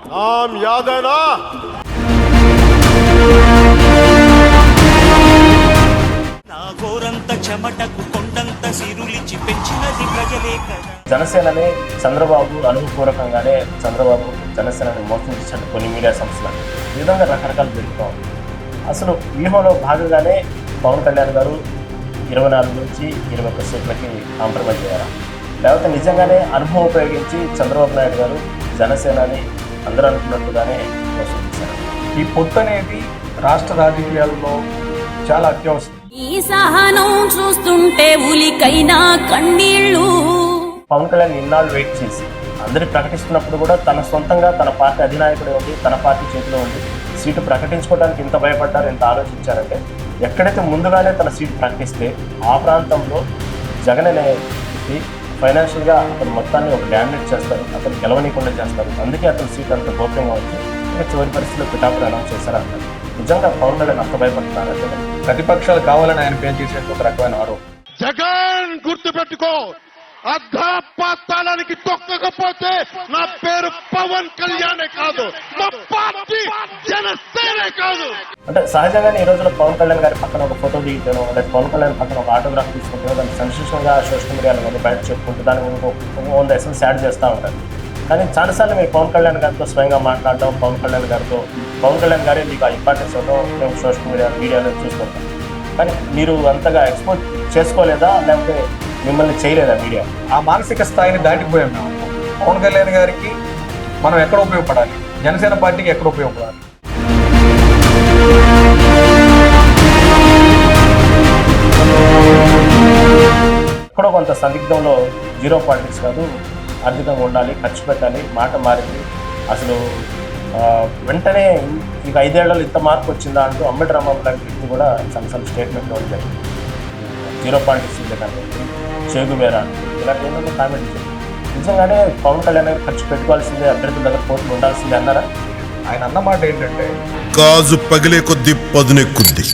नाम याद है ना? చెమటకు కొండంత సిరులిచి పెంచినది ప్రజలే కదా. జనసేనని చంద్రబాబు అనుభవపూర్వకంగానే చంద్రబాబు జనసేనని మోసం చేశాడు కొన్ని మీడియా సంస్థలు. ఈ విధంగా రకరకాలు జరుగుతూ ఉంది. అసలు వ్యూహంలో భాగంగానే పవన్ కళ్యాణ్ గారు 24 నుంచి 21 సీట్లకి కాంప్రమైజ్ అయ్యారా, లేకపోతే నిజంగానే అనుభవం ఉపయోగించి చంద్రబాబు నాయుడు గారు జనసేనని అందరూ అనుకున్నట్టుగానే మోసం చేశారు? ఈ పొత్తు అనేది రాష్ట్ర రాజకీయాల్లో చాలా అత్యవసరం. ఈ సహనం చూస్తుంటే ఉలికైనా కన్నీళ్ళు. పవన్ కళ్యాణ్ ఇన్నాళ్ళు వెయిట్ చేసి అందరి ప్రకటిస్తున్నప్పుడు కూడా తన సొంతంగా తన పార్టీ అధినాయకుడే ఉండి తన పార్టీ చేతిలో ఉండి సీటు ప్రకటించుకోవడానికి ఇంత భయపడ్డారు, ఎంత ఆలోచించారంటే ఎక్కడైతే ముందుగానే తన సీటు ప్రకటిస్తే ఆ ప్రాంతంలో జగన్ అనే వ్యక్తి ఫైనాన్షియల్గా అతను మొత్తాన్ని ఒక డామినేట్ చేస్తారు, అతను గెలవనీయకుండా చేస్తారు. అందుకే అతని సీట్ అంత గోప్యంగా వచ్చి ఇంకా చివరి పరిస్థితిలో పిఠాపురం అనౌన్స్ చేశారు అంటారు. నిజంగా పవన్ కళ్యాణ్ అంత భయపడుతున్నారు. ప్రతిపక్షాలు కావాలని ఆయన పేరు చేసేందుకు ఒక రకమైన ఆరోపణ. జగన్ గుర్తు పెట్టుకో, అర్ధపాతాళానికి తొక్కకపోతే నా పేరు పవన్ కళ్యాణే కాదు, నా పార్టీ జనసేనే కాదు. అంటే సహజంగానే ఈ రోజుల్లో పవన్ కళ్యాణ్ గారి పక్కన ఒక ఫోటో దిగుతాను, లేదా పవన్ కళ్యాణ్ పక్కన ఒక ఆటోగ్రాఫ్ తీసుకుంటాను, దాన్ని సెన్సేషన్గా సోషల్ మీడియాలో కానీ బయట చెప్పుకుంటూ దాని వంద ఎసెన్స్ యాడ్ చేస్తూ ఉంటారు. కానీ చాలాసార్లు మీరు పవన్ కళ్యాణ్ గారితో స్వయంగా మాట్లాడడం, పవన్ కళ్యాణ్ గారే మీకు ఆ ఇంపార్టెన్స్ ఇవ్వడం మేము సోషల్ మీడియాలో చూసుకుంటాం. కానీ మీరు అంతగా ఎక్స్పోర్ట్ చేసుకోలేదా, లేకపోతే మిమ్మల్ని చేయలేదా మీడియా? ఆ మానసిక స్థాయిని దాటిపోయాం మేము. పవన్ కళ్యాణ్ గారికి మనం ఎక్కడ ఉపయోగపడాలి, జనసేన పార్టీకి ఎక్కడ ఉపయోగపడాలి? ఎక్కడో కొంత సందిగ్ధంలో జీరో పాలిటిక్స్ కాదు, ఆర్థికంగా ఉండాలి, ఖర్చు పెట్టాలి, మాట మారింది. అసలు వెంటనే ఇక 5 ఏళ్లలో ఇంత మార్పు వచ్చిందా అంటూ అంబటి రాంబాబు లాంటి వ్యక్తి కూడా చాలా స్టేట్మెంట్లో ఉంటాయి. జీరో పాలిటిక్స్ ఉంది కానీ చేగువేరా ఇలాంటి ఏమన్నా కామెంట్ చేయాలి. నిజంగానే పవన్ కళ్యాణ్ గారు ఖర్చు పెట్టుకోవాల్సిందే, అభ్యర్థుల దగ్గర పోటీ ఉండాల్సిందే అన్నారా? ఆయన అన్నమాట ఏంటంటే గాజు పగిలే కొద్ది పదునెక్కుద్ది.